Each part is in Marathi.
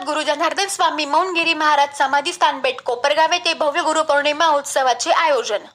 सद्गुरू जनार्दन स्वामी मौनगिरी महाराज समाधी स्थानपेठ कोपरगाव येथे भव्य गुरुपौर्णिमा उत्सवाचे आयोजन।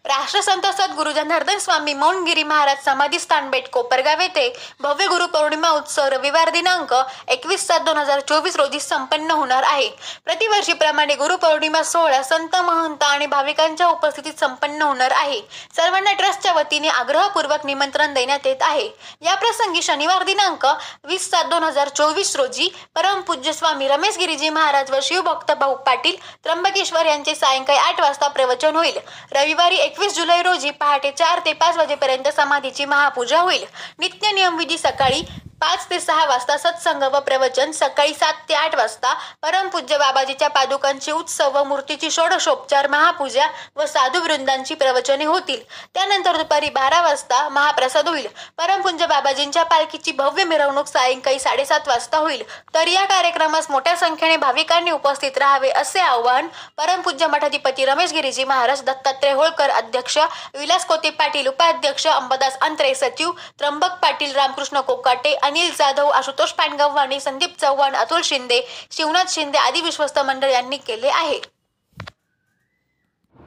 राष्ट्रसंत सद्गुरू जनार्दन स्वामी मौनगिरी महाराज समाधी स्थानपेठ कोपरगाव येथे भव्य गुरुपौर्णिमा उत्सव रविवार दिनांक 21/7/2024 रोजी संपन्न होणार आहे। प्रतिवर्षीप्रमाणे गुरुपौर्णिमा सोहळा संत महंत आणि भाविकांच्या उपस्थितीत संपन्न होणार आहे। सर्वांना ट्रस्टच्या वतीने आग्रहपूर्वक निमंत्रण देण्यात येत आहे। या प्रसंगी शनिवार दिनांक 20/7/2024 रोजी परमपूज्य स्वामी रमेश गिरीजी महाराज व शिवभक्त भाऊ पाटील त्र्यंबकेश्वर यांचे सायंकाळी 8 वाजता प्रवचन होईल। रविवारी 21 जुलै रोजी पहाटे 4 ते 5 वाजेपर्यंत समाधीची महापूजा होईल। नित्य नियम विधी सकाळी 5 ते 6 वाजता सत्संग व प्रवचन, सकाळी 7 ते 8 वाजता परमपूज्य बाबाजीच्या पादुकांची उत्सव व मूर्तीची षोडशोपचार महापूजा व साधू वृंदांची प्रवचने होतील। त्यानंतर दुपारी 12 वाजता महाप्रसाद होईल। परमपूज्य बाबाजींच्या पालखीची भव्य मिरवणूक सायंकाळी 7:30 वाजता होईल। तर या कार्यक्रमास मोठ्या संख्येने भाविकांनी उपस्थित राहावे असे आवाहन परमपूज्य मठाधिपती रमेश गिरीजी महाराज, दत्तात्रय होळकर अध्यक्ष, विलास कोते पाटील उपाध्यक्ष, अंबादास अंतरे सचिव, त्र्यंबक पाटील, रामकृष्ण कोकाटे, अनिल जाधव, आशुतोष पानगव्हाणे, संदीप चव्हाण, अतुल शिंदे, शिवनाथ शिंदे आदी विश्वस्त मंडळ यांनी केले आहे।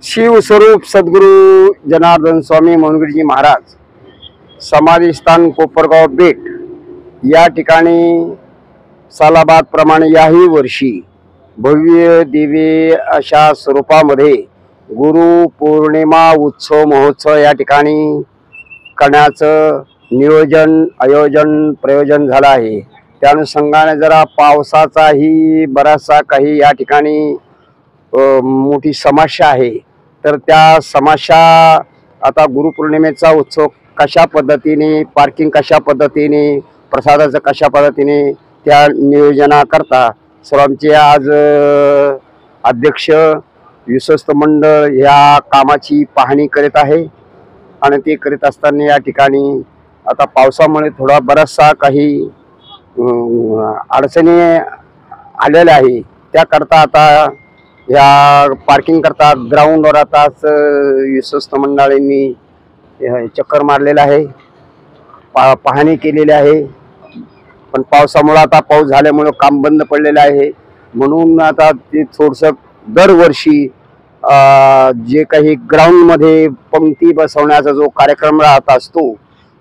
शिवस्वरूप सद्गुरू जनार्दन स्वामी मौनगिरीजी महाराज समाधी स्थान कोपरगाव बेट या ठिकाणी सालाबाद प्रमाणे याही वर्षी भव्य दिव्य अशा स्वरूपामध्ये गुरु पौर्णिमा उत्सव महोत्सव या ठिकाणी करण्याचं नियोजन आयोजन प्रयोजन झालं आहे। त्या अनुषंगाने जरा पावसाचाही बराचसा काही या ठिकाणी मोठी समस्या आहे। तर त्या समस्या आता गुरुपौर्णिमेचा उत्सव कशा पद्धतीने, पार्किंग कशा पद्धतीने, प्रसादाचं कशा पद्धतीने त्या नियोजनाकरता सर्वांचे आज अध्यक्ष विश्वस्त मंडळ या कामाची पाहणी करीत आहे। आणि ते करीत असताना या ठिकाणी आता पावसामुळे थोडा बराचसा काही अडचणी आलेल्या आहे। त्याकरता आता या पार्किंग करता ग्राउंडवर आताच विश्वस्त मंडळांनी चक्कर मारलेला आहे, पाहणी केलेली आहे। पण पावसामुळे आता पाऊस झाल्यामुळे काम बंद पडलेलं आहे। म्हणून आता ते थोडंसं दरवर्षी जे काही ग्राउंडमध्ये पंक्ती बसवण्याचा जो कार्यक्रम राहत असतो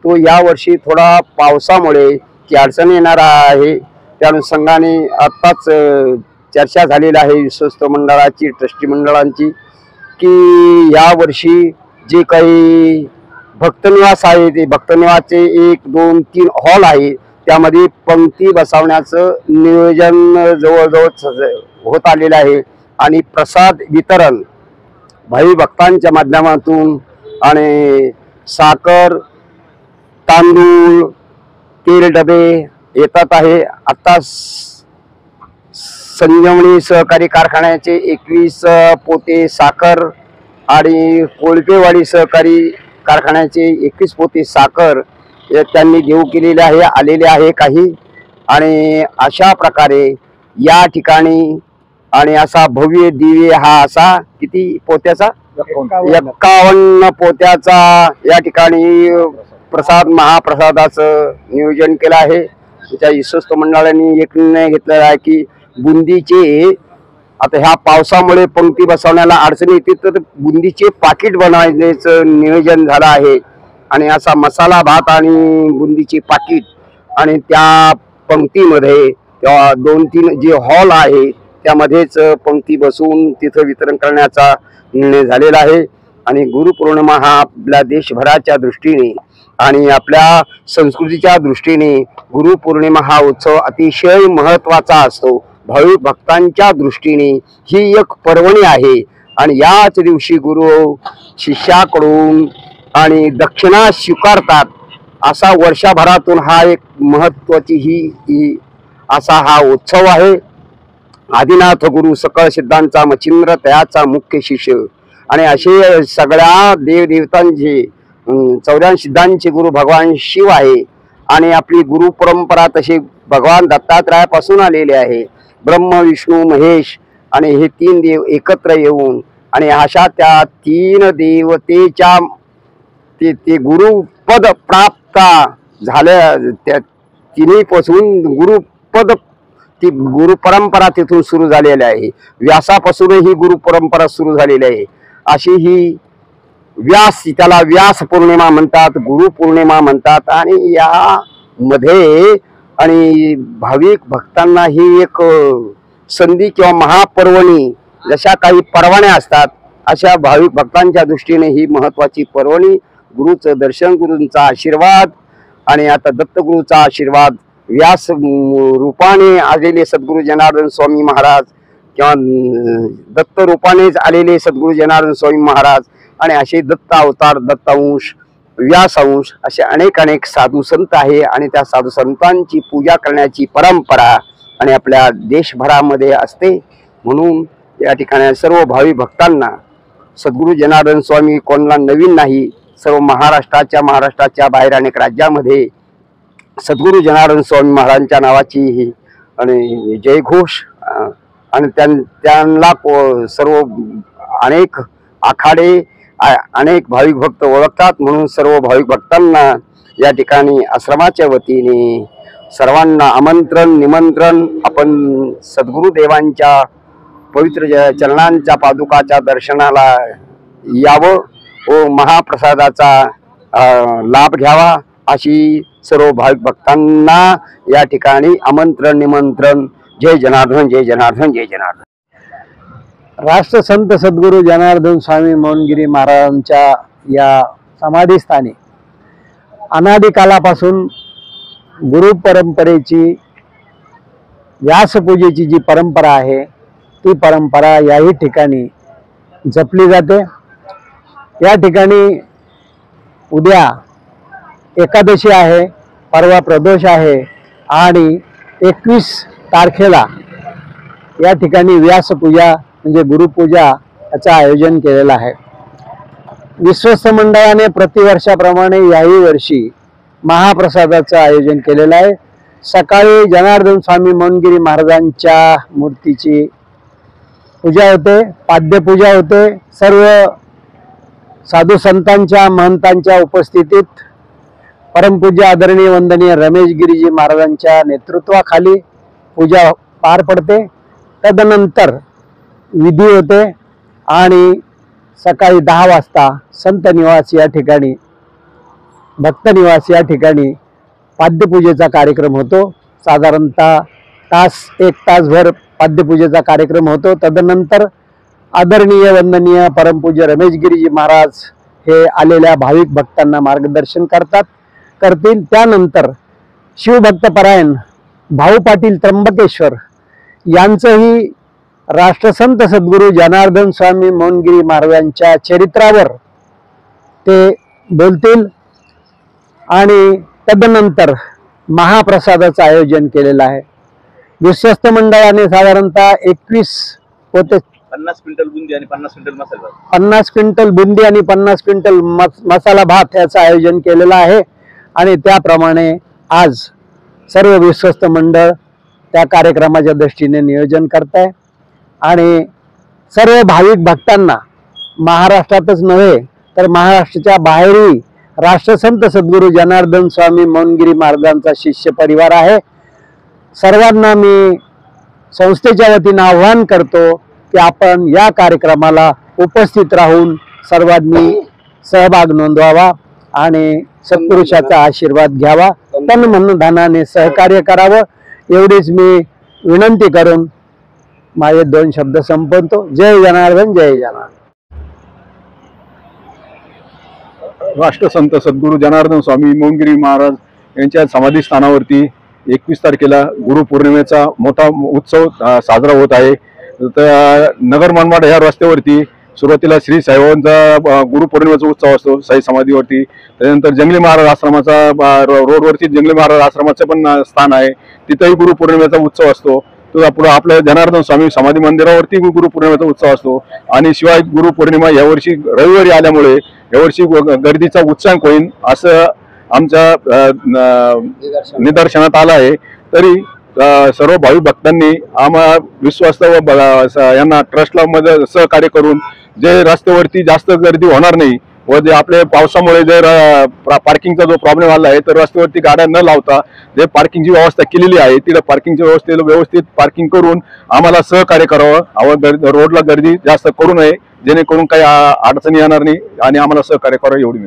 तो यावर्षी थोडा पावसामुळे ती अडचण येणार आहे। त्या अनुषंगाने आत्ताच चर्चा झालेली आहे विश्वस्त मंडळाची, ट्रस्टी मंडळांची, की यावर्षी जे काही भक्तनिवास आहे ते भक्तनिवासचे 1, 2, 3 हॉल आहे त्यामध्ये पंक्ती बसवण्याचं नियोजन जवळजवळ होत आलेलं आहे। आणि प्रसाद वितरण भावी भक्तांच्या माध्यमातून आणि साखर, तांदूळ, तेल डबे येतात आहे। आता संजीवनी सहकारी कारखान्याचे 21 पोते साखर आणि कोळपेवाडी सहकारी कारखान्याचे 21 पोते साखर त्यांनी घेऊ केलेले आहे, आलेले आहे काही। आणि अशा प्रकारे या ठिकाणी आणि असा भव्य दिव्य हा असा किती पोत्याचा 51 पोत्याचा या ठिकाणी प्रसाद महाप्रसादाचं नियोजन केलं आहे। त्या विश्वस्त मंडळांनी एक निर्णय घेतलेला आहे की बुंदीचे आता ह्या पावसामुळे पंक्ती बसवण्याला अडचणी येते तर बुंदीचे पाकिट बनवायचं नियोजन झालं आहे। आणि असा मसाला भात आणि बुंदीचे पाकिट आणि त्या पंक्तीमध्ये 2-3 जे हॉल आहे त्यामध्येच पंक्ती बसून तिथं वितरण करण्याचा निर्णय झालेला आहे। आणि गुरुपौर्णिमा हा आपल्या देशभराच्या दृष्टीने आणि आपल्या संस्कृतीच्या दृष्टीने गुरुपौर्णिमा हा उत्सव अतिशय महत्त्वाचा असतो। भाविक भक्तांच्या दृष्टीने ही एक पर्वणी आहे। आणि याच दिवशी गुरु शिष्याकडून आणि दक्षिणा स्वीकारतात असा वर्षभरातून हा एक महत्त्वाची ही असा हा उत्सव आहे। आदिनाथ गुरु सकळ सिद्धांचा मच्छिंद्र तयाचा मुख्य शिष्य आणि असे सगळ्या देवदेवतांचे 84 सिद्धांचे गुरु भगवान शिव आहे। आणि आपली गुरु परंपरा तशी भगवान दत्तात्रयापासून आलेली आहे। ब्रह्म विष्णू महेश आणि हे 3 देव एकत्र येऊन आणि अशा त्या 3 देवतेच्या ते गुरुपद प्राप्त झाल्या, त्या तिन्ही पासून गुरुपद ती गुरु परंपरा तिथून सुरू झालेली आहे. व्यासापासूनही गुरु परंपरा सुरू झालेली आहे. अशी ही व्यास, त्याला व्यास पौर्णिमा म्हणतात, गुरु पौर्णिमा म्हणतात. आणि या मध्ये आणि भाविक भक्तांना ही एक संधी किंवा महापर्वणी, जशा काही पर्वण्या असतात अशा भाविक भक्तांच्या दृष्टीने ही महत्वाची पर्वणी. गुरुचं दर्शन, गुरूंचा आशीर्वाद आणि आता दत्तगुरूचा आशीर्वाद, व्यास रूपाने आलेले सद्गुरू जनार्दन स्वामी महाराज किंवा दत्त रूपानेच आलेले सद्गुरू जनार्दन स्वामी महाराज आणि असे दत्त अवतार, दत्तांश, व्यासांश असे अनेक साधू संत आहे. आणि त्या साधू संतांची पूजा करण्याची परंपरा आणि आपल्या देशभरामध्ये असते. म्हणून या ठिकाणी सर्व भावी भक्तांना सद्गुरू जनार्दन स्वामी कोणाला नवीन नाही, सर्व महाराष्ट्राच्या बाहेर अनेक राज्यामध्ये सद्गुरू जनार्दन स्वामी महाराजांच्या नावाची ही आणि जयघोष आणि त्यांना सर्व अनेक आखाडे, अनेक भाविक भक्त ओळखतात. म्हणून सर्व भाविक भक्तांना या ठिकाणी आश्रमाच्या वतीने सर्वांना आमंत्रण, निमंत्रण. आपण सद्गुरू देवांच्या पवित्र चरणांच्या पादुकाच्या दर्शनाला यावं व महाप्रसादाचा लाभ घ्यावा अशी सर्व भाविक भक्तांना या ठिकाणी आमंत्रण, निमंत्रण. जय जनार्दन, जय जनार्दन, जय जनार्दन. राष्ट्रसंत सद्गुरू जनार्दन स्वामी मौनगिरी महाराजांच्या या समाधीस्थानी अनादी कालापासून गुरु परंपरेची, व्यासपूजेची जी परंपरा आहे ती परंपरा याही ठिकाणी जपली जाते. या ठिकाणी उद्या एकादशी आहे, परवा प्रदोष आहे आणि 21 तारखेला या ठिकाणी व्यासपूजा म्हणजे गुरुपूजा याचं आयोजन केलेलं आहे. विश्वस्त मंडळाने प्रतिवर्षाप्रमाणे याही वर्षी महाप्रसादाचं आयोजन केलेलं आहे. सकाळी जनार्दन स्वामी मौनगिरी महाराजांच्या मूर्तीची पूजा होते, पाद्यपूजा होते. सर्व साधू संतांच्या, महंतांच्या उपस्थितीत परमपूज्य आदरणीय वंदनीय रमेश गिरीजी महाराजांच्या नेतृत्वाखाली पूजा पार पडते. तदनंतर विधी होते आणि सकाळी 10 वाजता संत निवास या ठिकाणी, भक्त निवास या ठिकाणी पाद्यपूजेचा कार्यक्रम होतो. साधारणतः 1 तासभर पाद्यपूजेचा कार्यक्रम होतो. तदनंतर आदरणीय वंदनीय परमपूज्य रमेश गिरीजी महाराज हे आलेल्या भाविक भक्तांना मार्गदर्शन करतील. त्यानंतर शिवभक्तपरायण भाऊ पाटील त्र्यंबकेश्वर यांचंही राष्ट्रसंत सद्गुरू जनार्दन स्वामी मौनगिरी महाराजांच्या चरित्रावर ते बोलतील आणि तदनंतर महाप्रसादाचं आयोजन केलेलं आहे. विश्वस्त मंडळाने साधारणतः 21 पोते 50 क्विंटल बुंदी आणि 50 क्विंटल मसाला भात, 50 क्विंटल बुंदी आणि 50 क्विंटल मसाला भात याचं आयोजन केलेलं आहे. आणि त्याप्रमाणे आज सर्व विश्वस्त मंडळ त्या कार्यक्रमाच्या दृष्टीने नियोजन करत आहे. आणि सर्व भाविक भक्तांना महाराष्ट्रातच नव्हे तर महाराष्ट्राच्या बाहेरही राष्ट्रसंत सद्गुरू जनार्दन स्वामी मौनगिरी महाराजांचा शिष्य परिवार आहे. सर्वांना मी संस्थेच्या वतीने आव्हान करतो की आपण या कार्यक्रमाला उपस्थित राहून सर्वांनी सहभाग नोंदवावा आणि सत्पुरुषाचा आशीर्वाद घ्यावा, तन मन धनाने सहकार्य करावं एवढीच मी विनंती करून माझे 2 शब्द संपवतो. जय जनार्दन, जय जनार्दन. राष्ट्रसंत सद्गुरू जनार्दन स्वामी मौनगिरी महाराज यांच्या समाधी स्थानावरती 21 तारखेला गुरुपौर्णिमेचा मोठा उत्सव साजरा होत आहे. तर नगर मनमाड ह्या रस्त्यावरती सुरुवातीला श्री साईबाबांचा गुरुपौर्णिमेचा उत्सव असतो साई समाधीवरती. त्यानंतर जंगली महाराज आश्रमाचा रोडवरती जंगली महाराज आश्रमाचं पण स्थान आहे, तिथंही गुरुपौर्णिमेचा उत्सव असतो. तो पुढे आपल्या जनार्दन स्वामी समाधी मंदिरावरती गुरुपौर्णिमेचा उत्सव असतो. आणि शिवाय गुरुपौर्णिमा यावर्षी रविवारी आल्यामुळे यावर्षी गर्दीचा उच्चांक होईल असं आमच्या निदर्शनात आलं आहे. तरी सर्व भाविक भक्तांनी आम्हा विश्वास्त व यांना ट्रस्टला मध्ये सहकार्य करून जे रस्त्यावरती जास्त गर्दी होणार नाही व जे आपले पावसामुळे जर पार्किंगचा जो प्रॉब्लेम आला आहे तर रस्त्यावरती गाड्या न लावता जे पार्किंगची व्यवस्था केलेली आहे तिथे पार्किंगच्या व्यवस्थेला व्यवस्थित पार्किंग करून आम्हाला सहकार्य करावं, रोडला गर्दी जास्त करू नये जेणेकरून काही अडचणी येणार नाही आणि आम्हाला सहकार्य करावं एवढी